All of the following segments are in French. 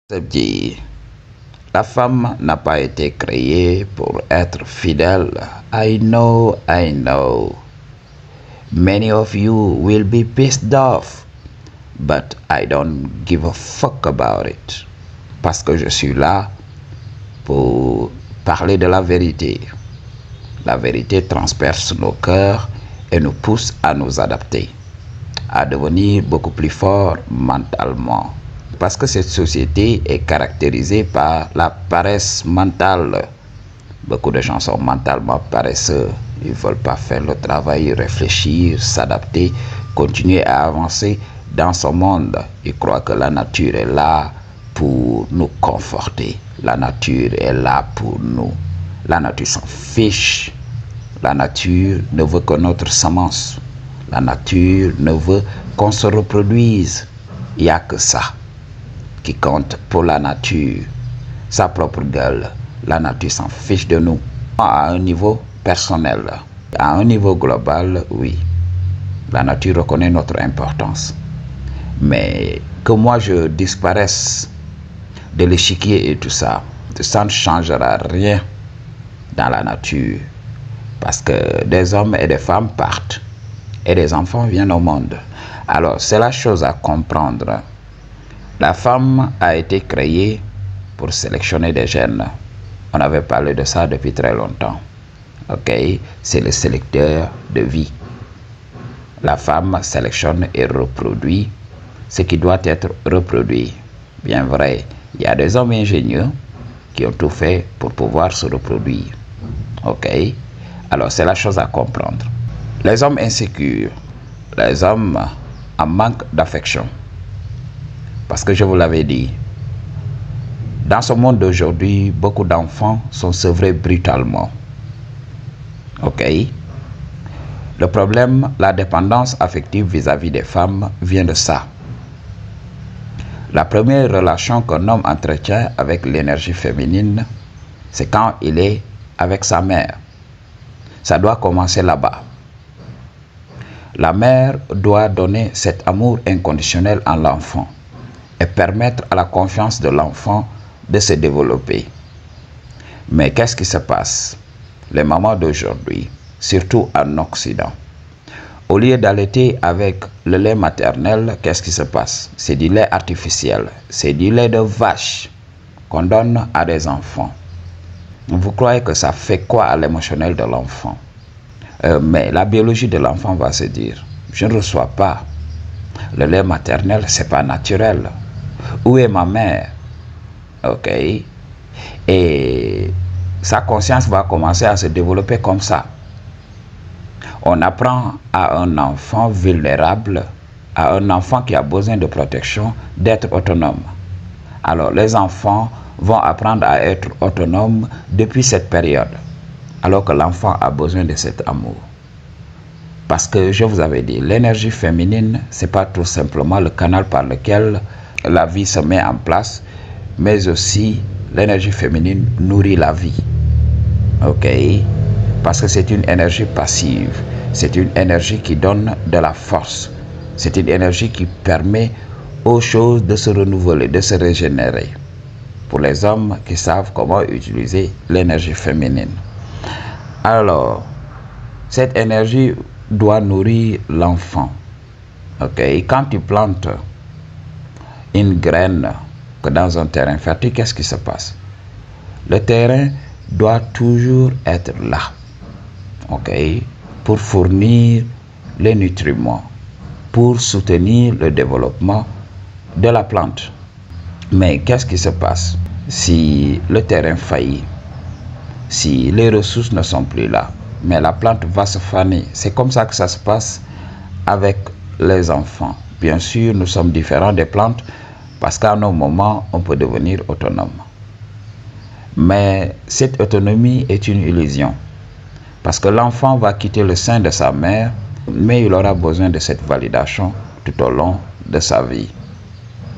C'est dit, la femme n'a pas été créée pour être fidèle. I know. Many of you will be pissed off, but I don't give a fuck about it. Parce que je suis là pour parler de la vérité. La vérité transperce nos cœurs et nous pousse à nous adapter, à devenir beaucoup plus forts mentalement. Parce que cette société est caractérisée par la paresse mentale. Beaucoup de gens sont mentalement paresseux. Ils ne veulent pas faire le travail, réfléchir, s'adapter, continuer à avancer dans ce monde. Ils croient que la nature est là pour nous conforter. La nature est là pour nous. La nature s'en fiche. La nature ne veut que notre semence. La nature ne veut qu'on se reproduise. Il n'y a que ça qui compte pour la nature, sa propre gueule. La nature s'en fiche de nous. À un niveau personnel, à un niveau global, oui, la nature reconnaît notre importance. Mais que moi je disparaisse de l'échiquier et tout ça, ça ne changera rien dans la nature. Parce que des hommes et des femmes partent et des enfants viennent au monde. Alors, c'est la chose à comprendre. La femme a été créée pour sélectionner des gènes. On avait parlé de ça depuis très longtemps. Ok, c'est le sélecteur de vie. La femme sélectionne et reproduit ce qui doit être reproduit. Bien vrai, il y a des hommes ingénieux qui ont tout fait pour pouvoir se reproduire. Ok, alors c'est la chose à comprendre. Les hommes insécures, les hommes en manque d'affection. Parce que je vous l'avais dit, dans ce monde d'aujourd'hui, beaucoup d'enfants sont sevrés brutalement. Ok? Le problème, la dépendance affective vis-à-vis des femmes vient de ça. La première relation qu'un homme entretient avec l'énergie féminine, c'est quand il est avec sa mère. Ça doit commencer là-bas. La mère doit donner cet amour inconditionnel en l'enfant et permettre à la confiance de l'enfant de se développer. Mais qu'est-ce qui se passe? Les mamans d'aujourd'hui, surtout en Occident, au lieu d'allaiter avec le lait maternel, qu'est-ce qui se passe? C'est du lait artificiel, c'est du lait de vache qu'on donne à des enfants. Vous croyez que ça fait quoi à l'émotionnel de l'enfant? Mais la biologie de l'enfant va se dire, je ne reçois pas le lait maternel, c'est pas naturel. Où est ma mère? Ok. Et sa conscience va commencer à se développer comme ça. On apprend à un enfant vulnérable, à un enfant qui a besoin de protection, d'être autonome. Alors les enfants vont apprendre à être autonomes depuis cette période, alors que l'enfant a besoin de cet amour. Parce que je vous avais dit, l'énergie féminine, c'est pas tout simplement le canal par lequel la vie se met en place, mais aussi l'énergie féminine nourrit la vie. Ok? Parce que c'est une énergie passive, c'est une énergie qui donne de la force, c'est une énergie qui permet aux choses de se renouveler, de se régénérer. Pour les hommes qui savent comment utiliser l'énergie féminine. Alors, cette énergie doit nourrir l'enfant. Ok? Quand tu plantes une graine dans un terrain fertile, qu'est-ce qui se passe? Le terrain doit toujours être là, ok, pour fournir les nutriments, pour soutenir le développement de la plante. Mais qu'est-ce qui se passe si le terrain faillit, si les ressources ne sont plus là? Mais la plante va se faner. C'est comme ça que ça se passe avec les enfants. Bien sûr, nous sommes différents des plantes parce qu'à un moment, on peut devenir autonome. Mais cette autonomie est une illusion. Parce que l'enfant va quitter le sein de sa mère, mais il aura besoin de cette validation tout au long de sa vie.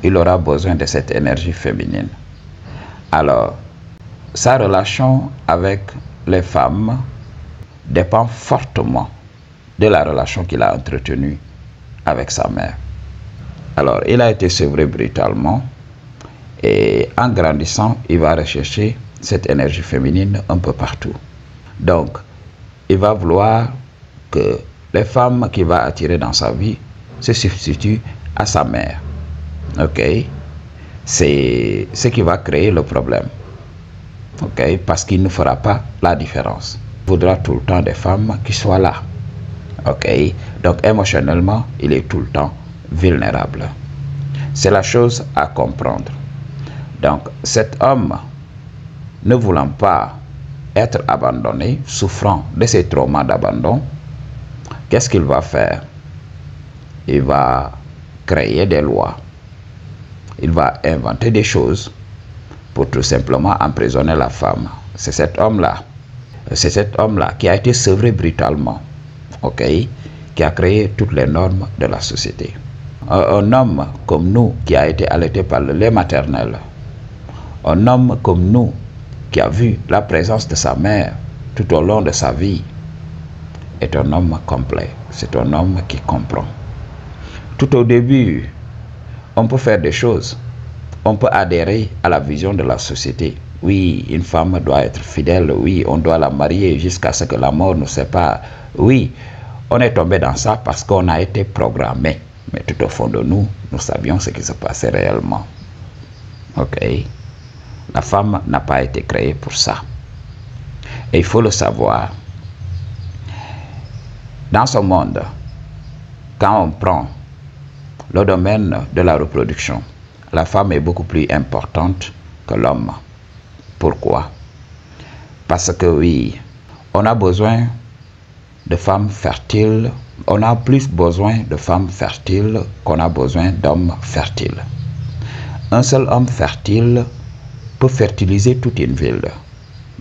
Il aura besoin de cette énergie féminine. Alors, sa relation avec les femmes dépend fortement de la relation qu'il a entretenue avec sa mère. Alors, il a été sevré brutalement. Et en grandissant, il va rechercher cette énergie féminine un peu partout. Donc, il va vouloir que les femmes qu'il va attirer dans sa vie se substituent à sa mère. Ok? C'est ce qui va créer le problème. Ok? Parce qu'il ne fera pas la différence. Il voudra tout le temps des femmes qui soient là. Ok? Donc, émotionnellement, il est tout le temps vulnérable. C'est la chose à comprendre. Donc, cet homme, ne voulant pas être abandonné, souffrant de ces traumas d'abandon, qu'est-ce qu'il va faire? Il va créer des lois. Il va inventer des choses pour tout simplement emprisonner la femme. C'est cet homme-là. C'est cet homme-là qui a été sevré brutalement, ok, qui a créé toutes les normes de la société. Un homme comme nous qui a été allaité par le lait maternel, un homme comme nous qui a vu la présence de sa mère tout au long de sa vie, est un homme complet. C'est un homme qui comprend. Tout au début, on peut faire des choses. On peut adhérer à la vision de la société. Oui, une femme doit être fidèle. Oui, on doit la marier jusqu'à ce que la mort nous sépare. Oui, on est tombé dans ça parce qu'on a été programmé. Mais tout au fond de nous, nous savions ce qui se passait réellement. Ok? La femme n'a pas été créée pour ça. Et il faut le savoir. Dans ce monde, quand on prend le domaine de la reproduction, la femme est beaucoup plus importante que l'homme. Pourquoi? Parce que oui, on a besoin de femmes fertiles. On a plus besoin de femmes fertiles qu'on a besoin d'hommes fertiles. Un seul homme fertile peut fertiliser toute une ville.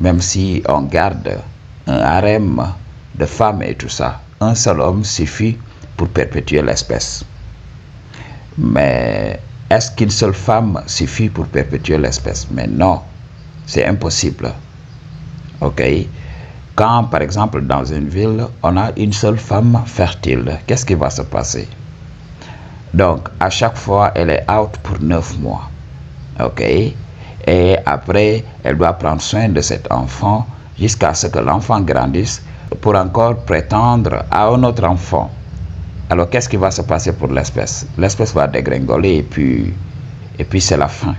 Même si on garde un harem de femmes et tout ça, un seul homme suffit pour perpétuer l'espèce. Mais est-ce qu'une seule femme suffit pour perpétuer l'espèce? Mais non, c'est impossible. Ok? Quand, par exemple, dans une ville, on a une seule femme fertile, qu'est-ce qui va se passer? Donc, à chaque fois, elle est out pour 9 mois. Ok? Et après, elle doit prendre soin de cet enfant jusqu'à ce que l'enfant grandisse pour encore prétendre à un autre enfant. Alors, qu'est-ce qui va se passer pour l'espèce? L'espèce va dégringoler et puis c'est la fin.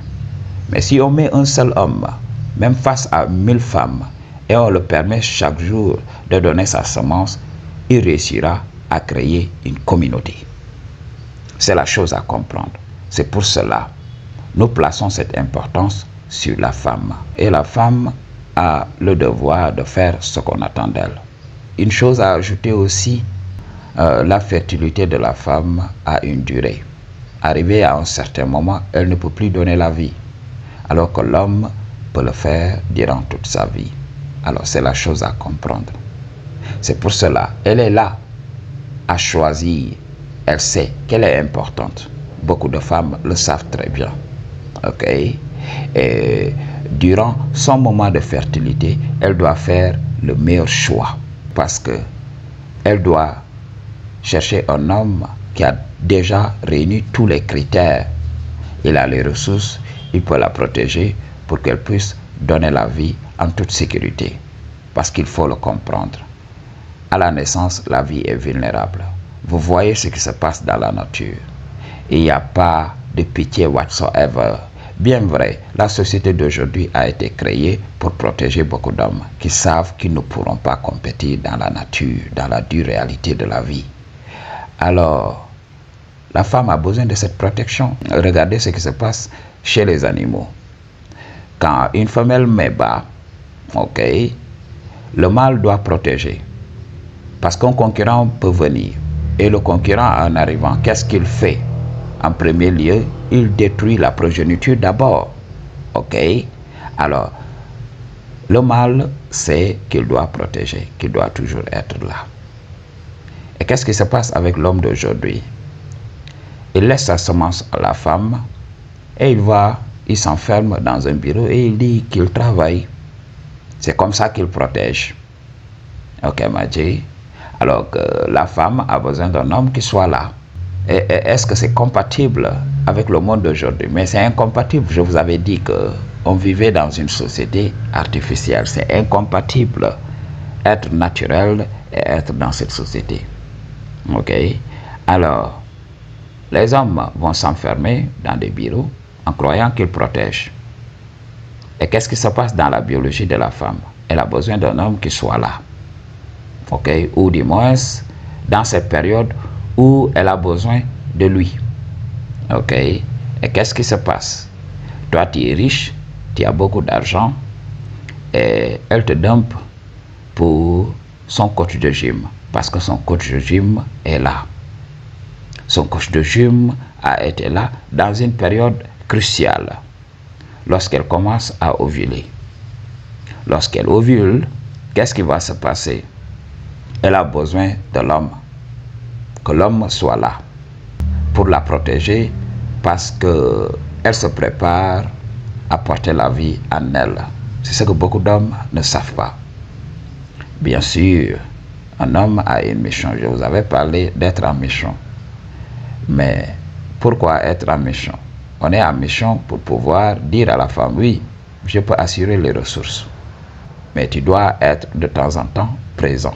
Mais si on met un seul homme, même face à 1000 femmes, et on le permet chaque jour de donner sa semence, il réussira à créer une communauté. C'est la chose à comprendre. C'est pour cela que nous plaçons cette importance sur la femme. Et la femme a le devoir de faire ce qu'on attend d'elle. Une chose à ajouter aussi, la fertilité de la femme a une durée. Arrivée à un certain moment, elle ne peut plus donner la vie, alors que l'homme peut le faire durant toute sa vie. Alors c'est la chose à comprendre. C'est pour cela, elle est là à choisir. Elle sait qu'elle est importante. Beaucoup de femmes le savent très bien. Ok? Et durant son moment de fertilité, elle doit faire le meilleur choix. Parce que elle doit chercher un homme qui a déjà réuni tous les critères. Il a les ressources, il peut la protéger pour qu'elle puisse donner la vie en toute sécurité. Parce qu'il faut le comprendre. À la naissance, la vie est vulnérable. Vous voyez ce qui se passe dans la nature. Il n'y a pas de pitié whatsoever. Bien vrai, la société d'aujourd'hui a été créée pour protéger beaucoup d'hommes qui savent qu'ils ne pourront pas compétir dans la nature, dans la dure réalité de la vie. Alors, la femme a besoin de cette protection. Regardez ce qui se passe chez les animaux. Quand une femelle met bas, ok, le mâle doit protéger. Parce qu'un concurrent peut venir. Et le concurrent, en arrivant, qu'est-ce qu'il fait? En premier lieu, il détruit la progéniture d'abord. Ok? Alors, le mâle sait qu'il doit protéger, qu'il doit toujours être là. Et qu'est-ce qui se passe avec l'homme d'aujourd'hui? Il laisse sa semence à la femme et il s'enferme dans un bureau et il dit qu'il travaille. C'est comme ça qu'il protège. Ok, Madji? Alors que la femme a besoin d'un homme qui soit là. Est-ce que c'est compatible avec le monde d'aujourd'hui? Mais c'est incompatible. Je vous avais dit qu'on vivait dans une société artificielle. C'est incompatible être naturel et être dans cette société. Ok? Alors, les hommes vont s'enfermer dans des bureaux en croyant qu'ils protègent. Et qu'est-ce qui se passe dans la biologie de la femme? Elle a besoin d'un homme qui soit là. Ok? Ou du moins, dans cette période où elle a besoin de lui. Ok? Et qu'est-ce qui se passe? Toi, tu es riche, tu as beaucoup d'argent, et elle te dumpe pour son coach de gym. Parce que son coach de gym est là. Son coach de gym a été là dans une période cruciale. Lorsqu'elle commence à ovuler. Lorsqu'elle ovule, qu'est-ce qui va se passer? Elle a besoin de l'homme. Que l'homme soit là pour la protéger parce qu'elle se prépare à porter la vie en elle. C'est ce que beaucoup d'hommes ne savent pas. Bien sûr, un homme a une mission. Je vous avais parlé d'être en mission. Mais pourquoi être en mission? On est en mission pour pouvoir dire à la femme, oui, je peux assurer les ressources. Mais tu dois être de temps en temps présent,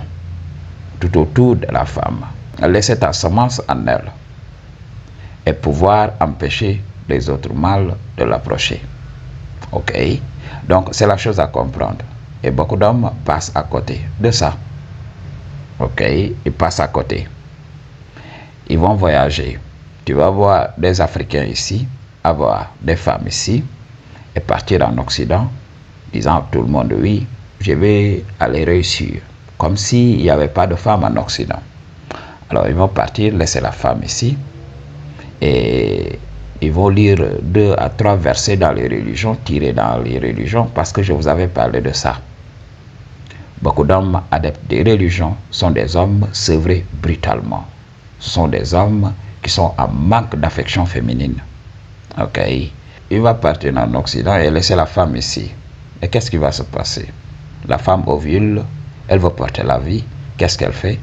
tout autour de la femme. Laisser ta semence en elle et pouvoir empêcher les autres mâles de l'approcher. Ok? Donc, c'est la chose à comprendre. Et beaucoup d'hommes passent à côté de ça. Ok? Ils passent à côté. Ils vont voyager. Tu vas voir des Africains ici, avoir des femmes ici, et partir en Occident, disant à tout le monde, oui, je vais aller réussir. Comme s'il n'y avait pas de femmes en Occident. Alors, ils vont partir, laisser la femme ici, et ils vont lire 2 à 3 versets dans les religions, tirés dans les religions, parce que je vous avais parlé de ça. Beaucoup d'hommes adeptes des religions sont des hommes sevrés brutalement. Ce sont des hommes qui sont en manque d'affection féminine. Ok? Il va partir en Occident et laisser la femme ici. Et qu'est-ce qui va se passer? La femme ovule, elle veut porter la vie. Qu'est-ce qu'elle fait?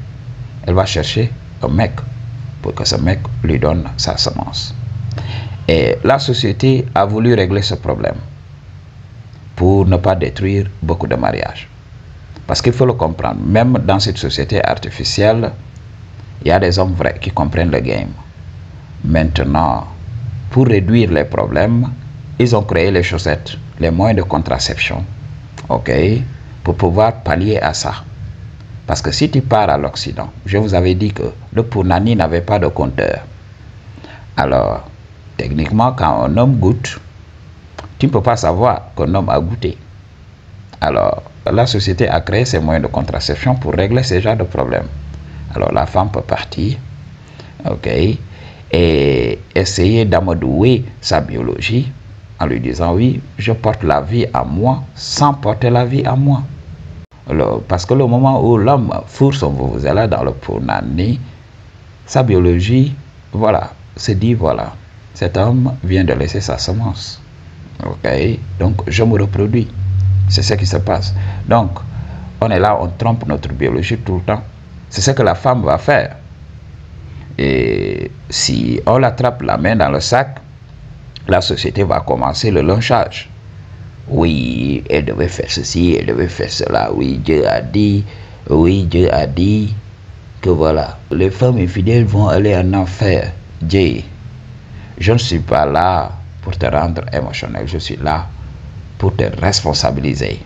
Elle va chercher un mec pour que ce mec lui donne sa semence. Et la société a voulu régler ce problème pour ne pas détruire beaucoup de mariages. Parce qu'il faut le comprendre, même dans cette société artificielle, il y a des hommes vrais qui comprennent le game. Maintenant, pour réduire les problèmes, ils ont créé les chaussettes, les moyens de contraception, ok, pour pouvoir pallier à ça. Parce que si tu pars à l'Occident, je vous avais dit que le Punani n'avait pas de compteur. Alors, techniquement, quand un homme goûte, tu ne peux pas savoir qu'un homme a goûté. Alors, la société a créé ces moyens de contraception pour régler ce genre de problèmes. Alors, la femme peut partir, ok, et essayer d'amadouer sa biologie en lui disant, oui, je porte la vie à moi sans porter la vie à moi. Alors, parce que le moment où l'homme fourre son vuvuzela dans le Punani, sa biologie, voilà, se dit, voilà, cet homme vient de laisser sa semence. Ok, donc je me reproduis. C'est ce qui se passe. Donc, on est là, on trompe notre biologie tout le temps. C'est ce que la femme va faire. Et si on l'attrape la main dans le sac, la société va commencer le lynchage. Oui, elle devait faire ceci, elle devait faire cela. Oui, Dieu a dit que voilà, les femmes infidèles vont aller en enfer. Dieu, je ne suis pas là pour te rendre émotionnel, je suis là pour te responsabiliser.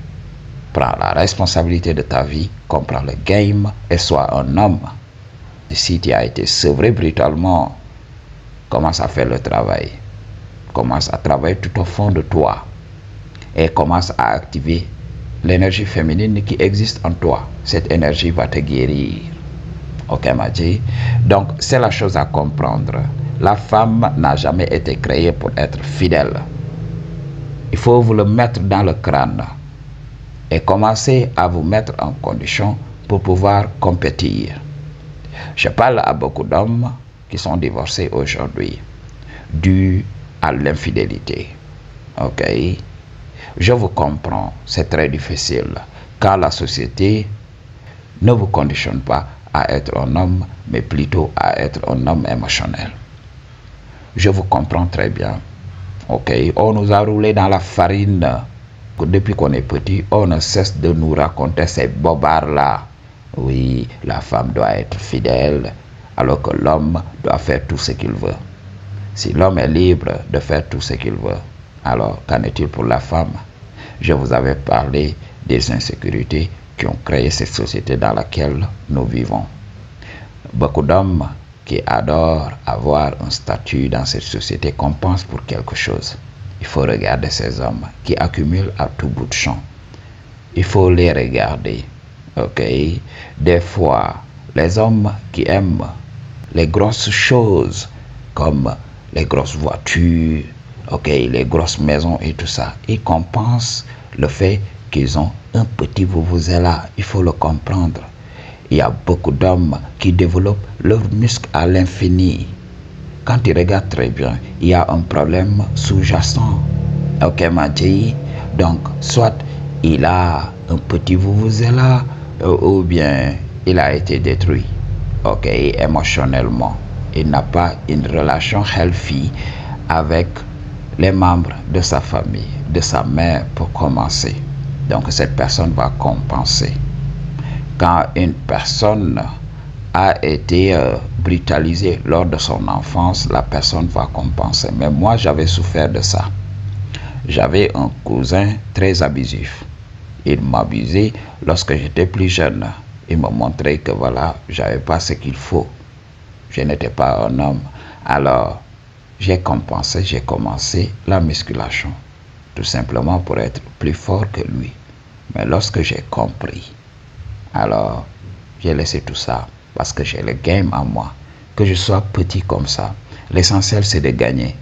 Prends la responsabilité de ta vie, comprends le game et sois un homme. Et si tu as été sevré brutalement, commence à faire le travail. Commence à travailler tout au fond de toi. Et commence à activer l'énergie féminine qui existe en toi. Cette énergie va te guérir. Ok, Madji? Donc, c'est la chose à comprendre. La femme n'a jamais été créée pour être fidèle. Il faut vous le mettre dans le crâne et commencer à vous mettre en condition pour pouvoir compétir. Je parle à beaucoup d'hommes qui sont divorcés aujourd'hui dû à l'infidélité. Ok? Je vous comprends, c'est très difficile quand la société ne vous conditionne pas à être un homme, mais plutôt à être un homme émotionnel. Je vous comprends très bien. Ok, on nous a roulé dans la farine. Depuis qu'on est petit, on ne cesse de nous raconter ces bobards-là. Oui, la femme doit être fidèle, alors que l'homme doit faire tout ce qu'il veut. Si l'homme est libre de faire tout ce qu'il veut, alors qu'en est-il pour la femme? Je vous avais parlé des insécurités qui ont créé cette société dans laquelle nous vivons. Beaucoup d'hommes qui adorent avoir un statut dans cette société compensent pour quelque chose. Il faut regarder ces hommes qui accumulent à tout bout de champ. Il faut les regarder. Ok? Des fois, les hommes qui aiment les grosses choses, comme les grosses voitures, ok, les grosses maisons et tout ça, ils compensent le fait qu'ils ont un petit vuvuzela. Il faut le comprendre. Il y a beaucoup d'hommes qui développent leurs muscles à l'infini. Quand tu regardes très bien, il y a un problème sous-jacent. Ok, Madji? Donc, soit il a un petit vuvuzela, ou bien il a été détruit. Ok, émotionnellement. Il n'a pas une relation healthy avec les membres de sa famille, de sa mère pour commencer. Donc, cette personne va compenser. Quand une personne a été brutalisée lors de son enfance, la personne va compenser. Mais moi, j'avais souffert de ça. J'avais un cousin très abusif. Il m'abusait lorsque j'étais plus jeune. Il me montrait que voilà, j'avais pas ce qu'il faut. Je n'étais pas un homme. Alors, j'ai compensé, j'ai commencé la musculation. Tout simplement pour être plus fort que lui. Mais lorsque j'ai compris, alors j'ai laissé tout ça parce que j'ai le game en moi. Que je sois petit comme ça, l'essentiel c'est de gagner.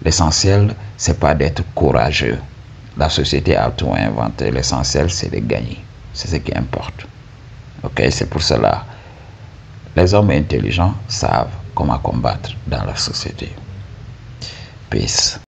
L'essentiel c'est pas d'être courageux. La société a tout inventé. L'essentiel c'est de gagner. C'est ce qui importe. Ok, c'est pour cela. Les hommes intelligents savent comment combattre dans la société. Peace.